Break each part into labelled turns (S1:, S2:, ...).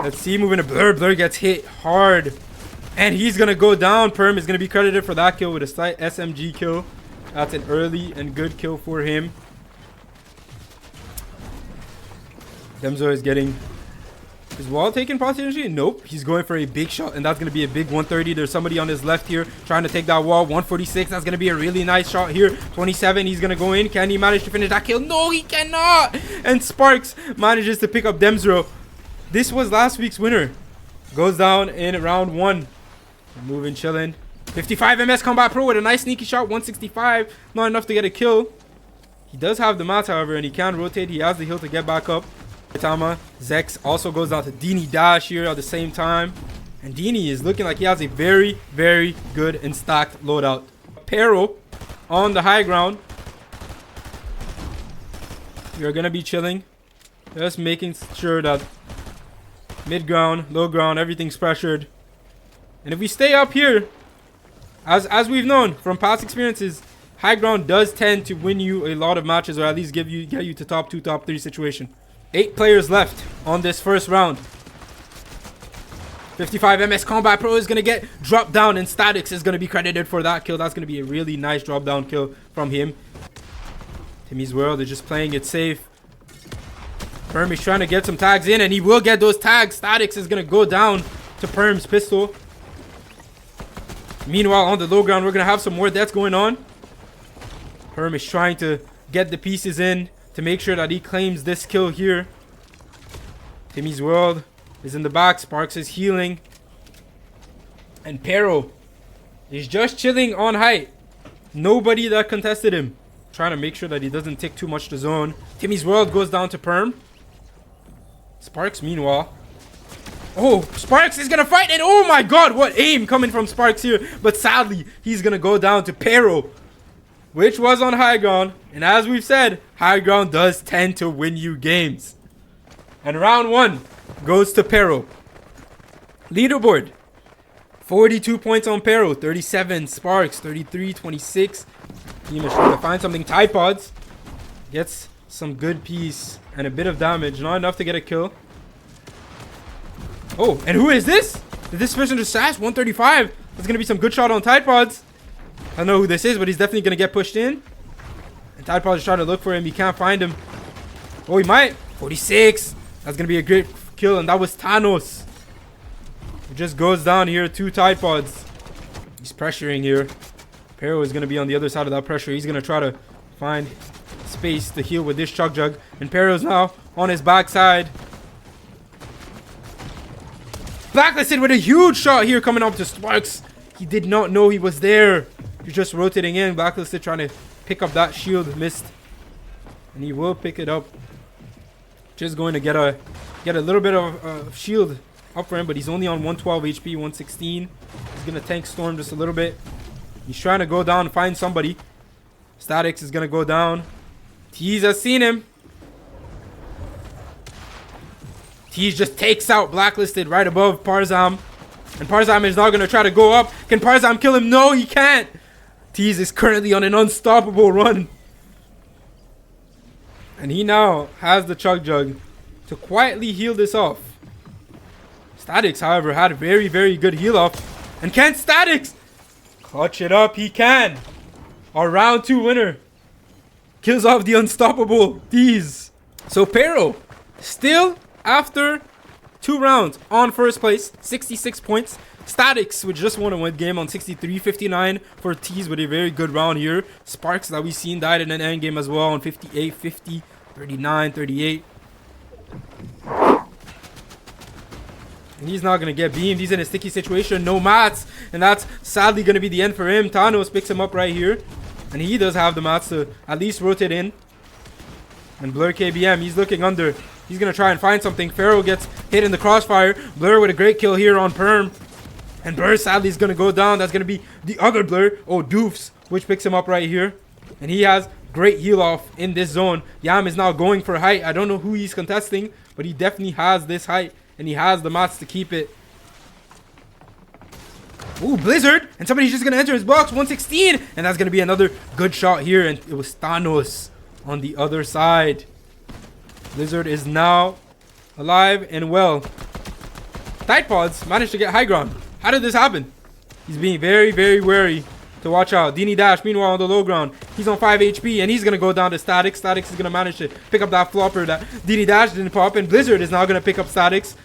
S1: Let's see, moving to Blur. Blur gets hit hard. And he's going to go down. Perm is going to be credited for that kill with a slight SMG kill. That's an early and good kill for him. Demzo is getting his wall taken possibly. Nope. He's going for a big shot, and that's going to be a big 130. There's somebody on his left here trying to take that wall. 146. That's going to be a really nice shot here. 27. He's going to go in. Can he manage to finish that kill? No, he cannot. And Sparks manages to pick up Demzo. This was last week's winner. Goes down in round 1. Moving, chilling. 55 MS Combat Pro with a nice sneaky shot. 165. Not enough to get a kill. He does have the mats, however, and he can rotate. He has the heal to get back up. Tama. Zex also goes down to Dini Dash here at the same time. And Dini is looking like he has a very, very good and stacked loadout. Pero on the high ground. We are going to be chilling. Just making sure that mid ground, low ground, everything's pressured. And if we stay up here, as we've known from past experiences, high ground does tend to win you a lot of matches, or at least get you to top 2, top 3 situation. 8 players left on this first round. 55 MS Combat Pro is going to get dropped down, and Statics is going to be credited for that kill. That's going to be a really nice drop down kill from him. Timmy's World is just playing it safe. Perm is trying to get some tags in, and he will get those tags. Statics is going to go down to Perm's pistol. Meanwhile, on the low ground, we're going to have some more deaths going on. Perm is trying to get the pieces in to make sure that he claims this kill here. Timmy's World is in the back. Sparks is healing. And Pero is just chilling on height. Nobody that contested him. Trying to make sure that he doesn't take too much to zone. Timmy's World goes down to Perm. Sparks, meanwhile. Oh, Sparks is going to fight. And oh my god, what aim coming from Sparks here. But sadly, he's going to go down to Pero, which was on high ground. And as we've said, high ground does tend to win you games. And round 1 goes to Pero. Leaderboard. 42 points on Pero. 37 Sparks. 33, 26. Team is trying to find something. Tide Pods gets some good piece and a bit of damage. Not enough to get a kill. Oh, and who is this? Did this person just sash? 135. That's going to be some good shot on Tide Pods. I don't know who this is, but he's definitely going to get pushed in. And Tide Pods is trying to look for him. He can't find him. Oh, he might. 46. That's going to be a great kill. And that was Thanos. It just goes down here. 2 Tide Pods. He's pressuring here. Pero is going to be on the other side of that pressure. He's going to try to find space to heal with this Chug Jug. And Pero's now on his backside. Blacklisted with a huge shot here coming up to Sparks. He did not know he was there. He's just rotating in. Blacklisted trying to pick up that shield. Missed. And he will pick it up. Just going to get a little bit of shield up for him. But he's only on 112 HP, 116. He's going to tank Storm just a little bit. He's trying to go down and find somebody. Statics is going to go down. Tease has seen him. Tease just takes out Blacklisted right above Parzam. And Parzam is now going to try to go up. Can Parzam kill him? No, he can't. Tease is currently on an unstoppable run. And he now has the Chug Jug to quietly heal this off. Statics, however, had a very, very good heal off. And can Statics clutch it up? He can. Our round 2 winner kills off the unstoppable Tease. So Pero still, after 2 rounds, on first place, 66 points. Statics, which just won a win game on 63, 59 for Tease with a very good round here. Sparks, that we've seen, died in an endgame as well on 58, 50, 39, 38. And he's not going to get beamed. He's in a sticky situation. No mats. And that's sadly going to be the end for him. Thanos picks him up right here. And he does have the mats to at least rotate in. And Blur KBM, he's looking under. He's going to try and find something. Pharaoh gets hit in the crossfire. Blur with a great kill here on Perm. And Blur sadly is going to go down. That's going to be the other Blur. Oh, Doofs, which picks him up right here. And he has great heal off in this zone. Yam is now going for height. I don't know who he's contesting, but he definitely has this height. And he has the mats to keep it. Ooh, Blizzard. And somebody's just going to enter his box. 116. And that's going to be another good shot here. And it was Thanos on the other side. Blizzard is now alive and well. Tide Pods managed to get high ground. How did this happen? He's being very, very wary to watch out. Dini Dash, meanwhile, on the low ground. He's on 5 HP, and he's going to go down to Statics. Statics is going to manage to pick up that flopper that Dini Dash didn't pop, and Blizzard is now going to pick up Statics.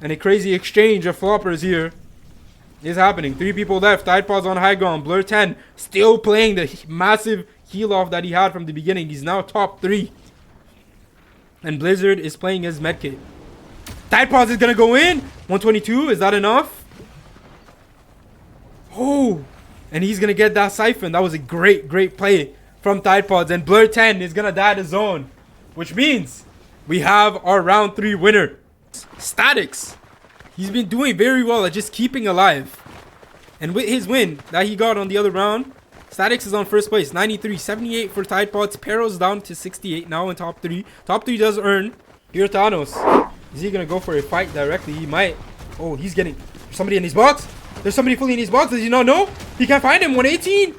S1: And a crazy exchange of floppers here is happening. 3 people left. Tide Pods on high ground. Blur 10 still playing the massive heal off that he had from the beginning. He's now top 3. And Blizzard is playing his medkit. Tide Pods is going to go in. 122. Is that enough? Oh, and he's going to get that siphon. That was a great, great play from Tide Pods. And Blur 10 is going to die to zone, which means we have our round 3 winner. Statics. He's been doing very well at just keeping alive. And with his win that he got on the other round, Statics is on first place. 93, 78 for Tide Pods. Pero's down to 68 now in top 3. Top 3 does earn. Here Thanos. Is he going to go for a fight directly? He might. Oh, he's getting somebody in his box. There's somebody fully in his box. Does he not know? He can't find him. 118.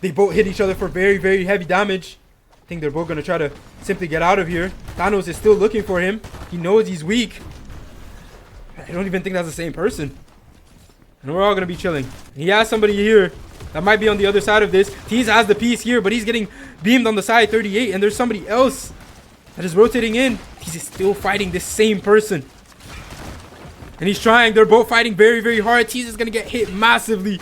S1: They both hit each other for very, very heavy damage. I think they're both going to try to simply get out of here. Thanos is still looking for him. He knows he's weak. I don't even think that's the same person. And we're all going to be chilling. He has somebody here that might be on the other side of this. Tease has the piece here, but he's getting beamed on the side, 38. And there's somebody else that is rotating in. Tease is still fighting this same person. And he's trying. They're both fighting very, very hard. Tease is going to get hit massively.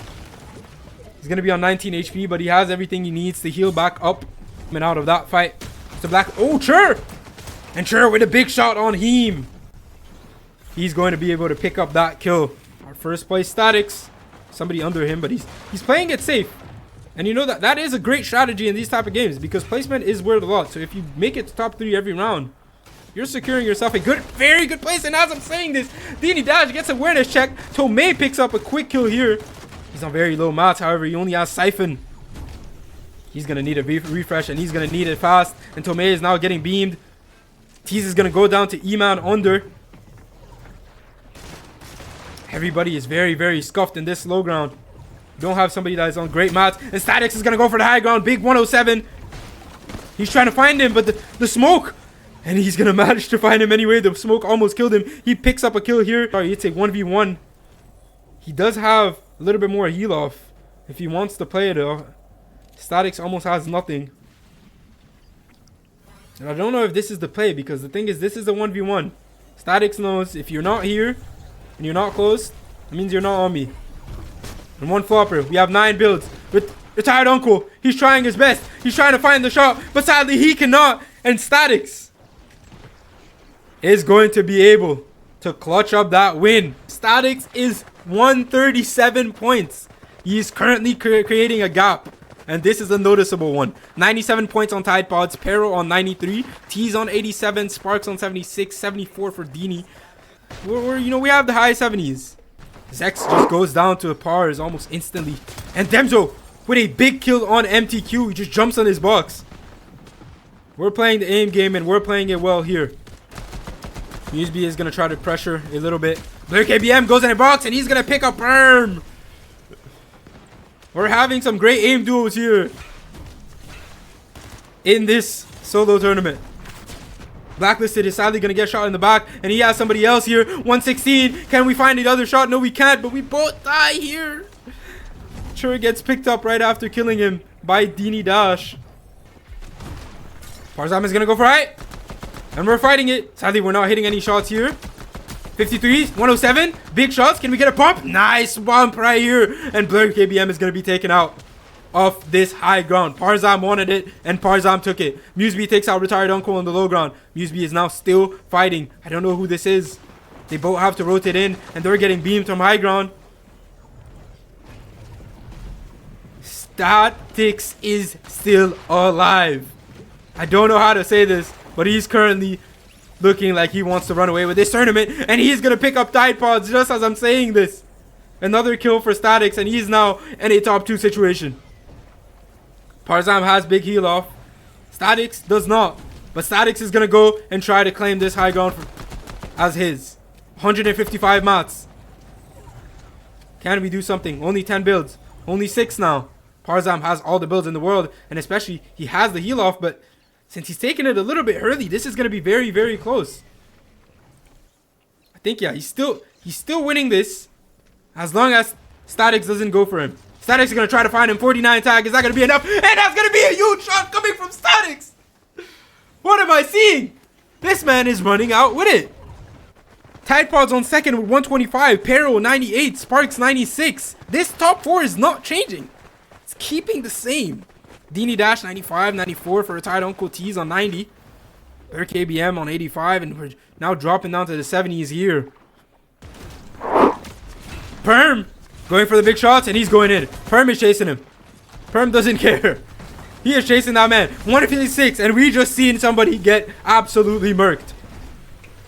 S1: He's going to be on 19 HP, but he has everything he needs to heal back up and out of that fight. It's a black. Oh, Chur! And Chur with a big shot on him. He's going to be able to pick up that kill. Our first place Statics. Somebody under him, but he's playing it safe. And you know that is a great strategy in these type of games because placement is worth a lot. So if you make it to top 3 every round, you're securing yourself a good, very good place. And as I'm saying this, Dini Dash gets awareness check. Tomei picks up a quick kill here. He's on very low mats. However, he only has Siphon. He's going to need a refresh, and he's going to need it fast. And Tomei is now getting beamed. Tease is going to go down to E-Man under. Everybody is very, very scuffed in this low ground. You don't have somebody that is on great mats. And Statics is going to go for the high ground. Big 107. He's trying to find him, but the smoke... And he's going to manage to find him anyway. The smoke almost killed him. He picks up a kill here. Sorry, it's a 1v1. He does have a little bit more heal off if he wants to play it. Statics almost has nothing. And I don't know if this is the play because the thing is this is a 1v1. Statics knows if you're not here and you're not close, that means you're not on me. And one flopper. We have 9 builds. Retired Uncle. He's trying his best. He's trying to find the shot. But sadly, he cannot. And Statics is going to be able to clutch up that win. Statics is 137 points. He's currently creating a gap. And this is a noticeable one. 97 points on Tide Pods. Pero on 93. T's on 87. Sparks on 76. 74 for Dini. We have the high 70s. Zex just goes down to pars almost instantly. And Demzo with a big kill on MTQ. He just jumps on his box. We're playing the aim game and we're playing it well here. USB is going to try to pressure a little bit. Blur KBM goes in a box and he's going to pick up Perm. We're having some great aim duos here in this solo tournament. Blacklisted is sadly going to get shot in the back and he has somebody else here. 116. Can we find the other shot? No, we can't, but we both die here. Chur gets picked up right after killing him by Dini Dash. Parzam is going to go for height. And we're fighting it. Sadly, we're not hitting any shots here. 53, 107. Big shots. Can we get a pump? Nice bump right here. And Blur KBM is going to be taken out of this high ground. Parzam wanted it, and Parzam took it. Museby takes out Retired Uncle on the low ground. Museby is now still fighting. I don't know who this is. They both have to rotate in, and they're getting beamed from high ground. Statics is still alive. I don't know how to say this, but he's currently looking like he wants to run away with this tournament. And he's going to pick up Tide Pods just as I'm saying this. Another kill for Statics, and he's now in a top 2 situation. Parzam has big heal off. Statics does not. But Statics is going to go and try to claim this high ground as his. 155 mats. Can we do something? Only 10 builds. Only 6 now. Parzam has all the builds in the world. And especially, he has the heal off. But since he's taking it a little bit early, this is going to be very, very close. I think, yeah, he's still winning this. As long as Statics doesn't go for him. Statics is going to try to find him. 49 tag. Is that going to be enough? And that's going to be a huge shot coming from Statics. What am I seeing? This man is running out with it. Tide Pods on second with 125. Pero 98. Sparks 96. This top 4 is not changing. It's keeping the same. Dini Dash 95, 94 for retired Uncle T's on 90. Their KBM on 85. And we're now dropping down to the 70s here. Perm going for the big shots, and he's going in. Perm is chasing him. Perm doesn't care. He is chasing that man. 156, and we just seen somebody get absolutely murked.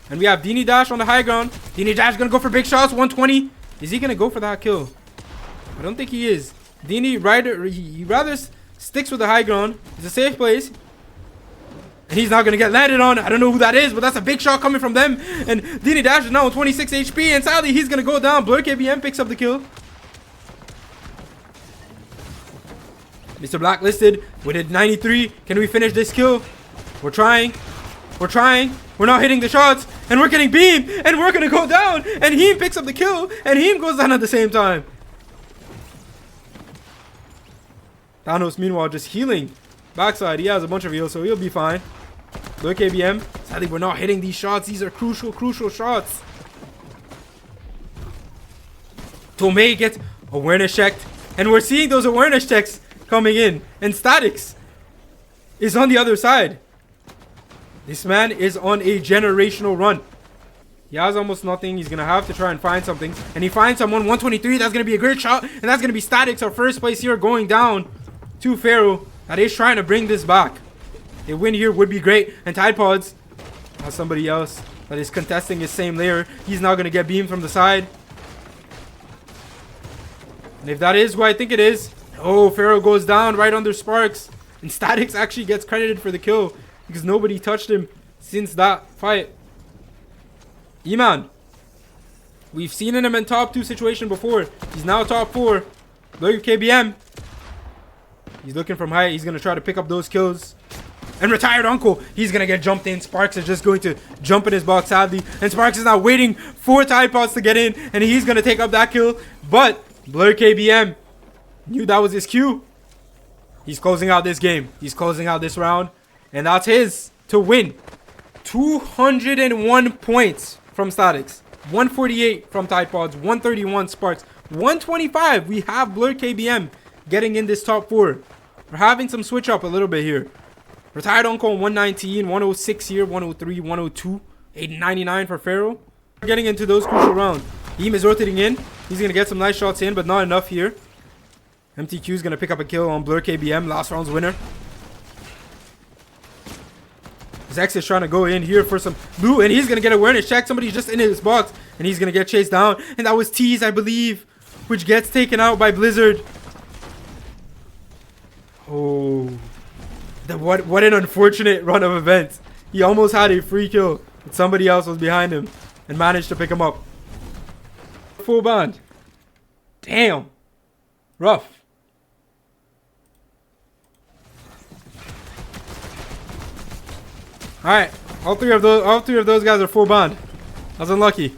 S1: And we have Dini Dash on the high ground. Dini Dash gonna go for big shots. 120. Is he gonna go for that kill? I don't think he is. Dini he rather sticks with the high ground. It's a safe place. And he's not going to get landed on. I don't know who that is, but that's a big shot coming from them. And Dini Dash is now on 26 HP. And sadly, he's going to go down. Blur KBM picks up the kill. Mr. Blacklisted with a 93. Can we finish this kill? We're trying. We're trying. We're not hitting the shots. And we're getting beamed. And we're going to go down. And Heem picks up the kill. And Heem goes down at the same time. Thanos, meanwhile, just healing. Backside, he has a bunch of heals, so he'll be fine. Look, KBM. Sadly, we're not hitting these shots. These are crucial shots. Tomei gets awareness checked. And we're seeing those awareness checks coming in. And Statics is on the other side. This man is on a generational run. He has almost nothing. He's going to have to try and find something. And he finds someone. 123. That's going to be a great shot. And that's going to be Statics. Our first place here going down to Pharaoh. That is trying to bring this back. A win here would be great. And Tide Pods has somebody else that is contesting his same layer. He's now going to get beamed from the side. And if that is who I think it is. Oh, Pharaoh goes down right under Sparks. And Statics actually gets credited for the kill. Because nobody touched him since that fight. E-Man. We've seen him in top 2 situation before. He's now top 4. Look at KBM. He's looking from height. He's going to try to pick up those kills. And retired Uncle. He's going to get jumped in. Sparks is just going to jump in his box, sadly. And Sparks is now waiting for Tide Pods to get in. And he's going to take up that kill. But Blur KBM knew that was his cue. He's closing out this game. He's closing out this round. And that's his to win. 201 points from Statics. 148 from Tide Pods. 131 Sparks. 125. We have Blur KBM getting in this top 4. We're having some switch up a little bit here. Retired Uncle 119, 106 here, 103, 102, 899 for Pharaoh. We're getting into those crucial rounds. Heem is rotating in. He's going to get some nice shots in, but not enough here. MTQ is going to pick up a kill on Blur KBM, last round's winner. Zex is trying to go in here for some loot, and he's going to get awareness check. Somebody's just in his box, and he's going to get chased down. And that was Tease, I believe, which gets taken out by Blizzard. Oh, what an unfortunate run of events. He almost had a free kill, but somebody else was behind him and managed to pick him up. Full band. Damn. Rough. Alright, all three of those guys are full bond. That's unlucky.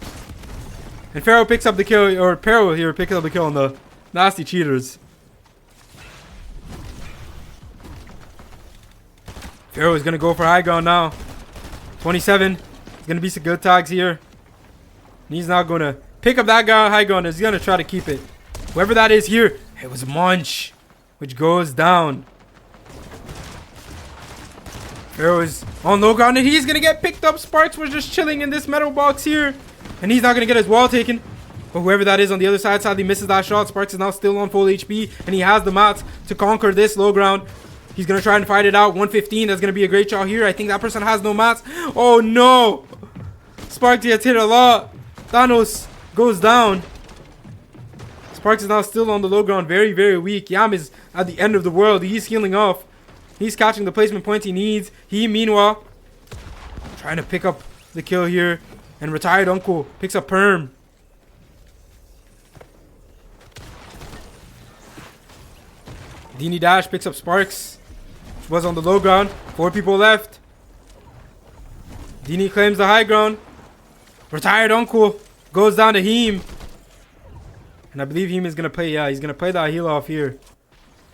S1: And Pharaoh picks up the kill, or Pero here picks up the kill on the nasty cheaters. Pharaoh is going to go for high ground now. 27. It's going to be some good tags here. And he's now going to pick up that guy on high ground. And he's going to try to keep it. Whoever that is here. It was Munch. Which goes down. Pharaoh is on low ground. And he's going to get picked up. Sparks was just chilling in this metal box here. And he's not going to get his wall taken. But whoever that is on the other side sadly misses that shot. Sparks is now still on full HP. And he has the mats to conquer this low ground. He's going to try and fight it out. 115. That's going to be a great shot here. I think that person has no mats. Oh, no. Sparks gets hit a lot. Thanos goes down. Sparks is now still on the low ground. Very, very weak. Yam is at the end of the world. He's healing off. He's catching the placement points he needs. He, meanwhile, trying to pick up the kill here. And retired Uncle picks up Perm. Dini Dash picks up Sparks. Was on the low ground. 4 people left. Dini claims the high ground. Retired uncle goes down to Heem. And I believe Heem is going to play. Yeah, he's going to play that heal off here.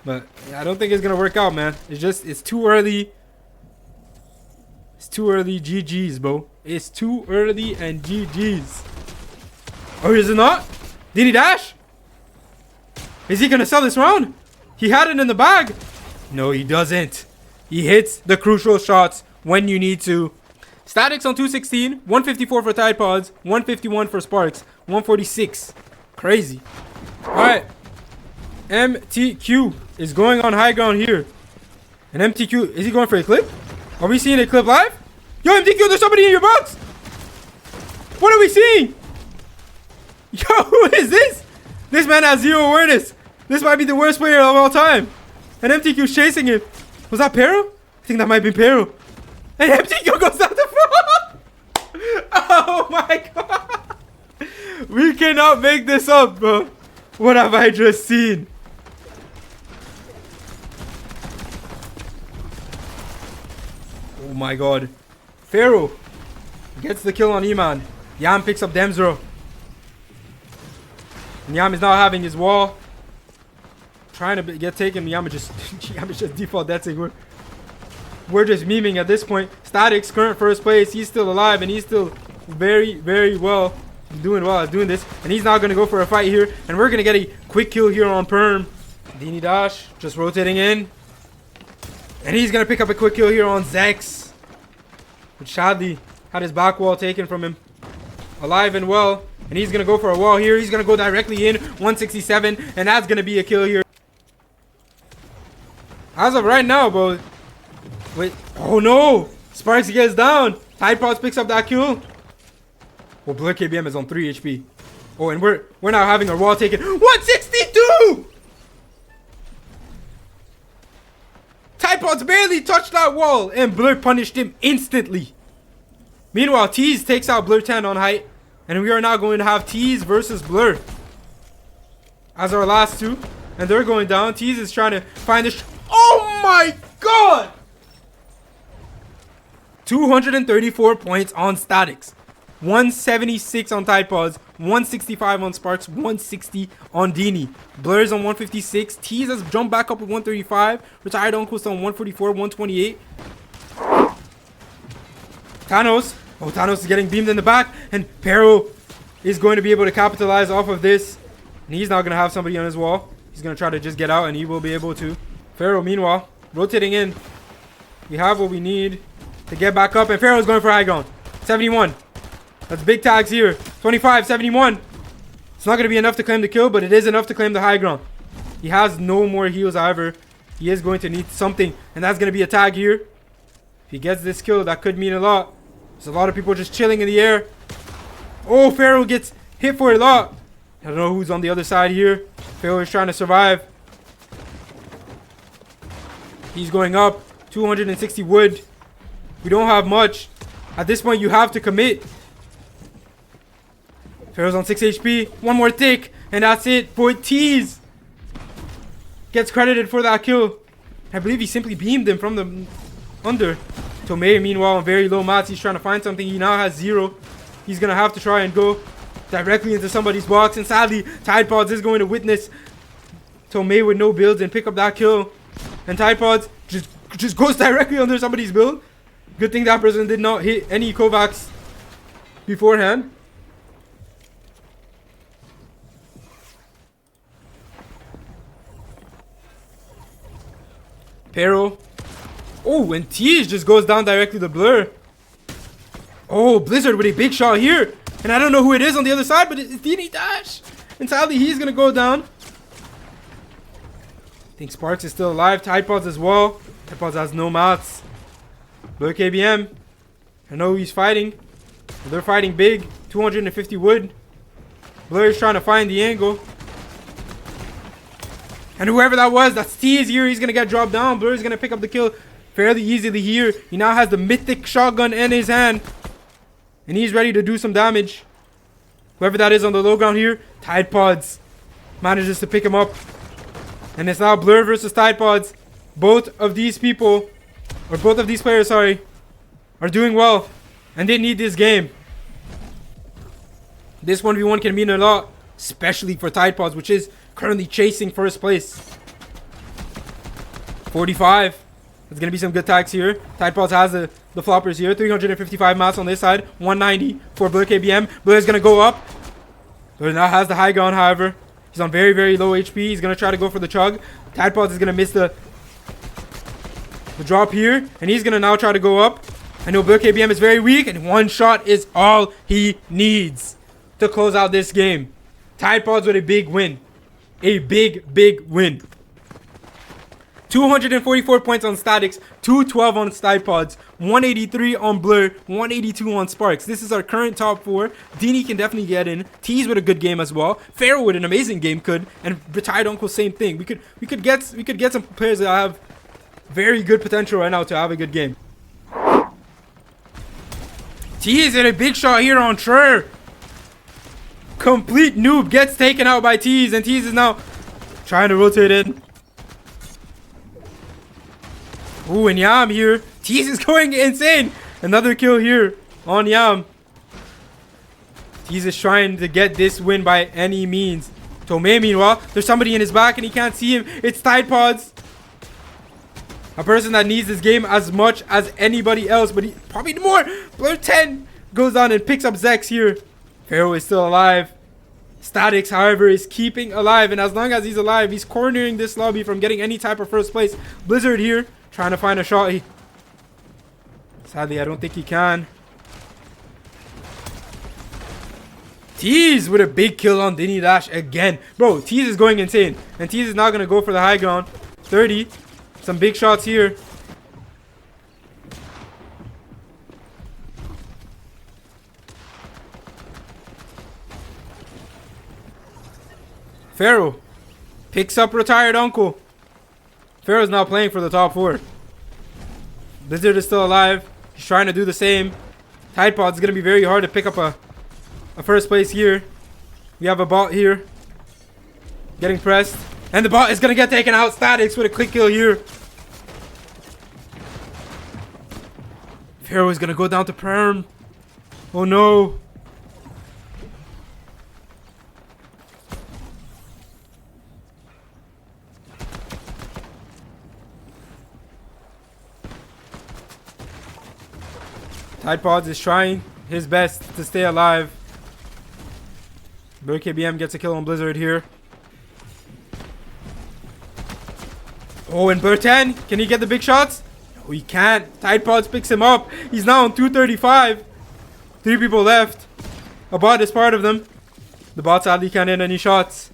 S1: But yeah, I don't think it's going to work out, man. It's too early. It's too early. GG's, bro. It's too early and GG's. Or is it not? Did he dash? Is he going to sell this round? He had it in the bag. No, he doesn't. He hits the crucial shots when you need to. Statics on 216. 154 for Tide Pods. 151 for Sparks. 146. Crazy. Alright. MTQ is going on high ground here. And MTQ, is he going for a clip? Are we seeing a clip live? Yo, MTQ, there's somebody in your box. What are we seeing? Yo, who is this? This man has zero awareness. This might be the worst player of all time. And MTQ's chasing him. Was that Pero? I think that might be Pero. And MTQ goes down the front. Oh my god. We cannot make this up, bro. What have I just seen? Oh my god. Pharaoh gets the kill on Iman. Yam picks up Demzro. And Yam is now having his wall. Trying to get taken. Yam is just default deathing. We're just memeing at this point. Statics, current first place. He's still alive and he's still very, very well. Doing well at doing this. And he's now going to go for a fight here. And we're going to get a quick kill here on Perm. Dini Dash just rotating in. And he's going to pick up a quick kill here on Zex. Which sadly had his back wall taken from him. Alive and well. And he's going to go for a wall here. He's going to go directly in. 167. And that's going to be a kill here. As of right now, bro. Wait. Oh no. Sparks gets down. Tide Pods picks up that kill. Well, Blur KBM is on 3 HP. Oh, and we're now having our wall taken. 162! Tide Pods barely touched that wall. And Blur punished him instantly. Meanwhile, Tease takes out Blur 10 on height. And we are now going to have Tease versus Blur as our last two. And they're going down. Tease is trying to find the... Oh my god! 234 points on Statics. 176 on Tide Pods, 165 on Sparks, 160 on Dini. Blur's on 156. Tease has jumped back up with 135. Retired Uncle's on 144, 128. Thanos. Oh, Thanos is getting beamed in the back. And Pero is going to be able to capitalize off of this. And he's now going to have somebody on his wall. He's going to try to just get out and he will be able to. Pharaoh, meanwhile, rotating in. We have what we need to get back up. And Pharaoh's going for high ground. 71. That's big tags here. 25, 71. It's not going to be enough to claim the kill, but it is enough to claim the high ground. He has no more heals, however. He is going to need something, and that's going to be a tag here. If he gets this kill, that could mean a lot. There's a lot of people just chilling in the air. Oh, Pharaoh gets hit for a lot. I don't know who's on the other side here. Pharaoh is trying to survive. He's going up. 260 wood. We don't have much. At this point, you have to commit. Pharaoh's on 6 HP. One more tick. And that's it. Boy, Tease gets credited for that kill. I believe he simply beamed him from the under. Tomei, meanwhile, on very low mats. He's trying to find something. He now has 0. He's going to have to try and go directly into somebody's box. And sadly, Tide Pods is going to witness Tomei with no builds and pick up that kill. And Tide Pods just goes directly under somebody's build. Good thing that person did not hit any Kovacs beforehand. Pero. Oh, and Tease just goes down directly to Blur. Oh, Blizzard with a big shot here. And I don't know who it is on the other side, but it's Dini Dash. And sadly, he's going to go down. I think Sparks is still alive. Tide Pods as well. Tide Pods has no mats. Blur KBM. I know he's fighting. They're fighting big. 250 wood. Blur is trying to find the angle. And whoever that was, that's Tease here. He's going to get dropped down. Blur is going to pick up the kill fairly easily here. He now has the mythic shotgun in his hand. And he's ready to do some damage. Whoever that is on the low ground here. Tide Pods manages to pick him up. And it's now Blur versus Tide Pods. Both of these people, or both of these players, sorry, are doing well. And they need this game. This 1v1 can mean a lot, especially for Tide Pods, which is currently chasing first place. 45. There's going to be some good tags here. Tide Pods has the floppers here. 355 mats on this side. 190 for Blur KBM. Blur is going to go up. Blur now has the high ground, however. He's on very, very low HP. He's going to try to go for the chug. Tide Pods is going to miss the drop here. And he's going to now try to go up. I know Blur KBM is very weak. And one shot is all he needs to close out this game. Tide Pods with a big win. A big, big win. 244 points on Statics, 212 on Tide Pods, 183 on Blur, 182 on Sparks. This is our current top 4. Dini can definitely get in. Tease with a good game as well. Pharaoh with an amazing game could, and Retired Uncle same thing. We could get some players that have very good potential right now to have a good game. Tease hit a big shot here on Trur. Complete noob gets taken out by Tease, and Tease is now trying to rotate in. Ooh, and Yam here. Tease is going insane. Another kill here on Yam. Tease is trying to get this win by any means. Tomei, meanwhile, there's somebody in his back and he can't see him. It's Tide Pods. A person that needs this game as much as anybody else, but he probably more. Blur 10 goes on and picks up Zex here. Pharaoh is still alive. Statics, however, is keeping alive, and as long as he's alive, he's cornering this lobby from getting any type of first place. Blizzard here, trying to find a shot. Sadly, I don't think he can. Tease with a big kill on Dini Dash again. Bro, Tease is going insane, and Tease is now going to go for the high ground. 30. Some big shots here. Pharaoh picks up Retired Uncle. Pharaoh's now playing for the top 4. Blizzard is still alive. He's trying to do the same. Tide Pod's going to be very hard to pick up a first place here. We have a bot here. Getting pressed. And the bot is going to get taken out. Statics with a quick kill here. Pharaoh is going to go down to Perm. Oh no. Tide Pods is trying his best to stay alive. Blur KBM gets a kill on Blizzard here. Oh, and Blur 10, can he get the big shots? No, he can't. Tide Pods picks him up. He's now on 235. 3 people left. A bot is part of them. The bot sadly can't hit any shots.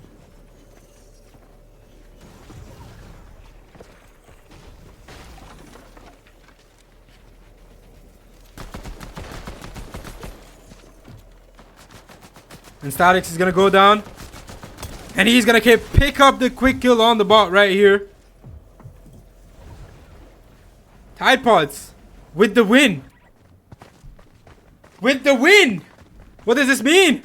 S1: And Statics is going to go down. And he's going to pick up the quick kill on the bot right here. Tide Pods with the win. With the win. What does this mean?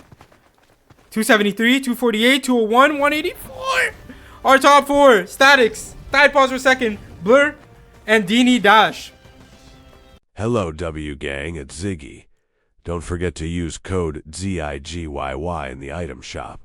S1: 273, 248, 201, 184. Our top 4. Statics. Tide Pods for second. Blur and Dini Dash.
S2: Hello W Gang, it's Ziggy. Don't forget to use code ZIGYY in the item shop.